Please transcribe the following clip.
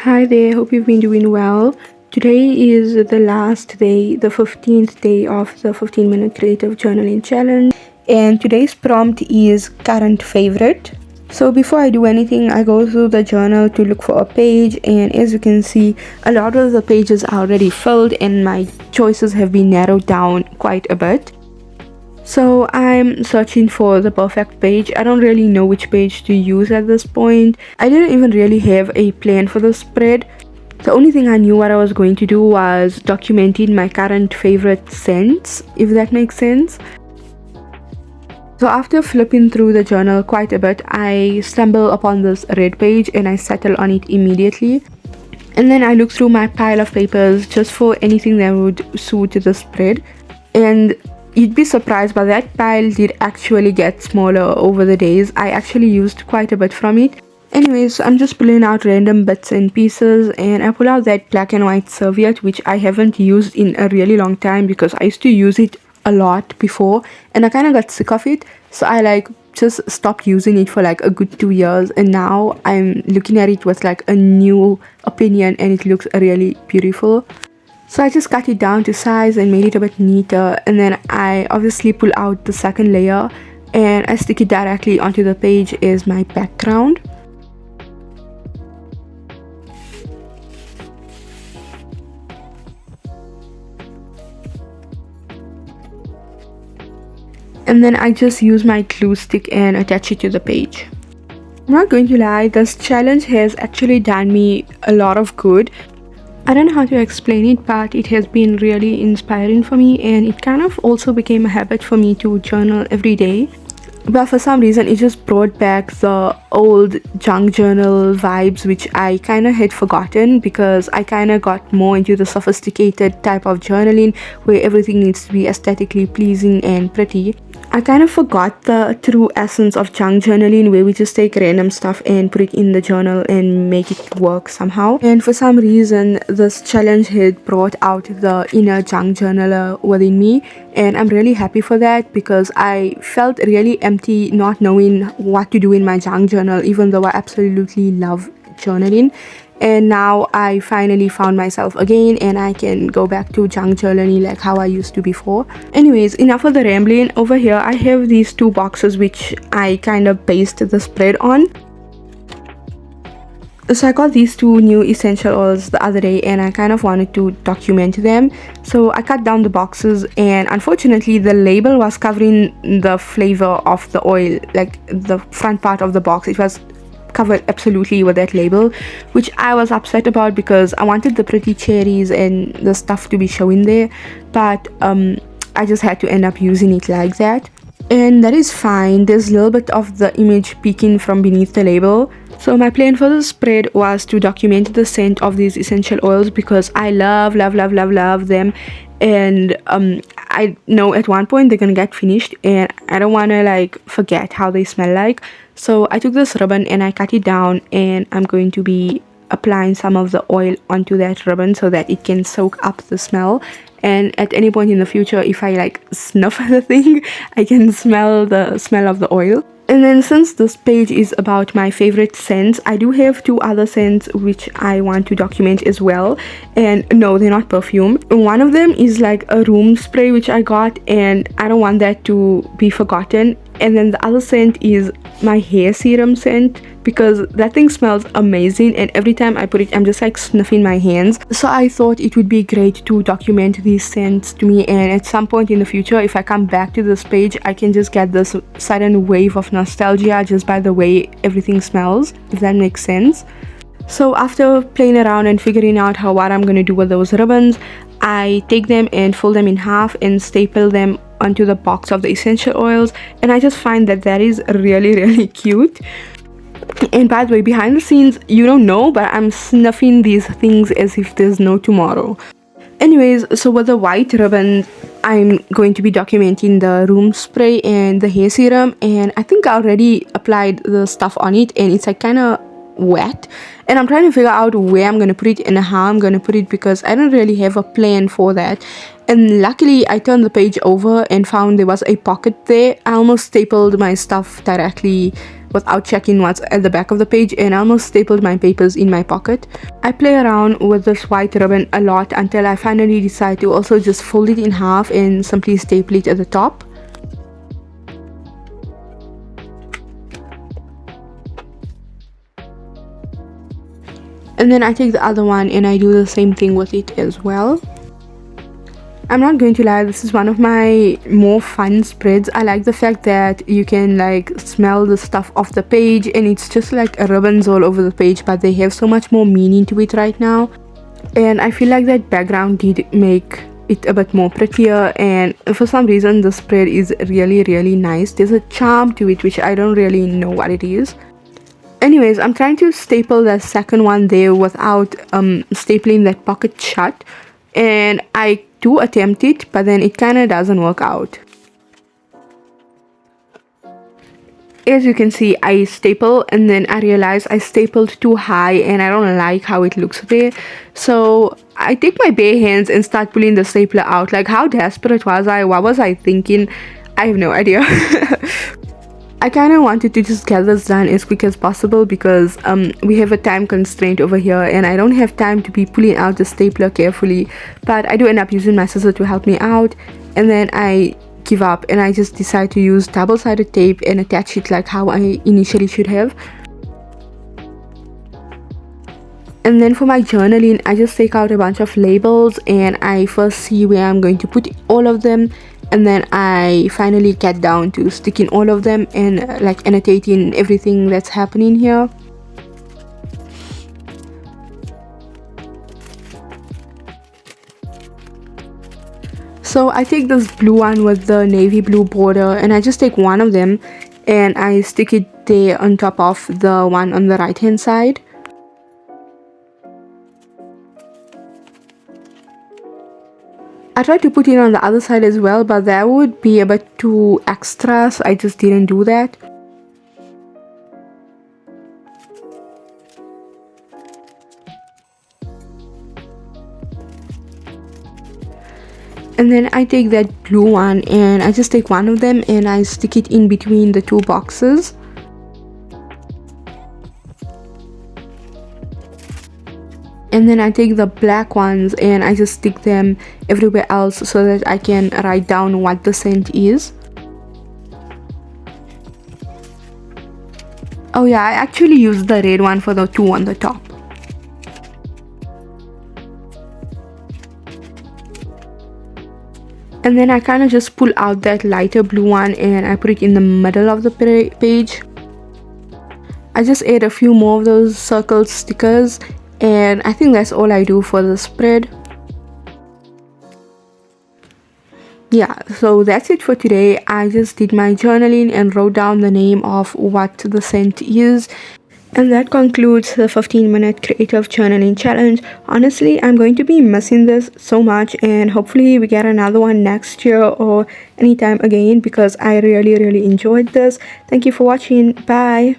Hi there, hope you've been doing well. Today is the last day, the 15th day of the 15-minute creative journaling challenge, and today's prompt is current favorite. So before I do anything, I go through the journal to look for a page, and as you can see, a lot of the pages are already filled and my choices have been narrowed down quite a bit. So I'm searching for the perfect page. I don't really know which page to use at this point. I didn't even really have a plan for the spread. The only thing I knew what I was going to do was documenting my current favorite scents, if that makes sense. So after flipping through the journal quite a bit, I stumble upon this red page and I settle on it immediately. And then I look through my pile of papers just for anything that would suit the spread. And you'd be surprised, but that pile did actually get smaller over the days. I actually used quite a bit from it. Anyways, I'm just pulling out random bits and pieces, and I pull out that black and white serviette, which I haven't used in a really long time because I used to use it a lot before and I kind of got sick of it. So I just stopped using it for like a good 2 years, and now I'm looking at it with like a new opinion and it looks really beautiful. So I just cut it down to size and made it a bit neater, and then I obviously pull out the second layer and I stick it directly onto the page as my background. And then I just use my glue stick and attach it to the page. I'm not going to lie, this challenge has actually done me a lot of good. I don't know how to explain it, but it has been really inspiring for me, and it kind of also became a habit for me to journal every day. But for some reason it just brought back the old junk journal vibes, which I kind of had forgotten because I kind of got more into the sophisticated type of journaling where everything needs to be aesthetically pleasing and pretty. I kind of forgot the true essence of junk journaling, where we just take random stuff and put it in the journal and make it work somehow. And for some reason, this challenge had brought out the inner junk journaler within me, and I'm really happy for that because I felt really empty not knowing what to do in my junk journal, even though I absolutely love journaling. And now I finally found myself again and I can go back to junk journaling like how I used to before. Anyways, enough of the rambling. Over here I have these two boxes which I kind of based the spread on. So I got these two new essential oils the other day and I kind of wanted to document them. So I cut down the boxes, and unfortunately the label was covering the flavor of the oil, like the front part of the box. It was covered absolutely with that label, which I was upset about because I wanted the pretty cherries and the stuff to be showing there, but I just had to end up using it like that, and that is fine. There's a little bit of the image peeking from beneath the label. So my plan for the spread was to document the scent of these essential oils because I love them, and I know at one point they're gonna get finished and I don't want to like forget how they smell like. So I took this ribbon and I cut it down, and I'm going to be applying some of the oil onto that ribbon so that it can soak up the smell, and at any point in the future if I like snuff the thing, I can smell the smell of the oil. And then since this page is about my favorite scents, I do have two other scents which I want to document as well. And no, they're not perfume. One of them is like a room spray which I got, and I don't want that to be forgotten. And then the other scent is my hair serum scent because that thing smells amazing, and every time I put it I'm just like sniffing my hands. So I thought it would be great to document these scents to me, and at some point in the future if I come back to this page I can just get this sudden wave of nostalgia just by the way everything smells, if that makes sense. So after playing around and figuring out what I'm gonna do with those ribbons, I take them and fold them in half and staple them onto the box of the essential oils, and I just find that is really cute. And by the way, behind the scenes you don't know, but I'm snuffing these things as if there's no tomorrow. Anyways, so with the white ribbon I'm going to be documenting the room spray and the hair serum, and I think I already applied the stuff on it and it's like kind of wet, and I'm trying to figure out where I'm going to put it and how I'm going to put it because I don't really have a plan for that. And luckily I turned the page over and found there was a pocket there. I almost stapled my stuff directly without checking what's at the back of the page, and I almost stapled my papers in my pocket. I play around with this white ribbon a lot until I finally decide to also just fold it in half and simply staple it at the top. And then I take the other one and I do the same thing with it as well. I'm not going to lie, this is one of my more fun spreads. I like the fact that you can like smell the stuff off the page, and it's just like ribbons all over the page, but they have so much more meaning to it right now. And I feel like that background did make it a bit more prettier, and for some reason the spread is really nice. There's a charm to it which I don't really know what it is. Anyways, I'm trying to staple the second one there without stapling that pocket shut, and I do attempt it, but then it kind of doesn't work out. As you can see, I staple and then I realize I stapled too high and I don't like how it looks there. So I take my bare hands and start pulling the stapler out. Like, how desperate was I? What was I thinking? I have no idea. I kind of wanted to just get this done as quick as possible because we have a time constraint over here and I don't have time to be pulling out the stapler carefully, but I do end up using my scissor to help me out, and then I give up and I just decide to use double-sided tape and attach it like how I initially should have. And then for my journaling, I just take out a bunch of labels and I first see where I'm going to put all of them, and then I finally get down to sticking all of them and like annotating everything that's happening here. So I take this blue one with the navy blue border and I just take one of them and I stick it there on top of the one on the right hand side. I tried to put it on the other side as well, but that would be a bit too extra, so I just didn't do that. And then I take that blue one and I just take one of them and I stick it in between the two boxes. And then I take the black ones and I just stick them everywhere else so that I can write down what the scent is. Oh yeah, I actually used the red one for the two on the top. And then I kind of just pull out that lighter blue one and I put it in the middle of the page. I just add a few more of those circle stickers, and I think that's all I do for the spread. Yeah, so that's it for today. I just did my journaling and wrote down the name of what the scent is. And that concludes the 15-minute creative journaling challenge. Honestly, I'm going to be missing this so much, and hopefully we get another one next year or anytime again because I really enjoyed this. Thank you for watching. Bye.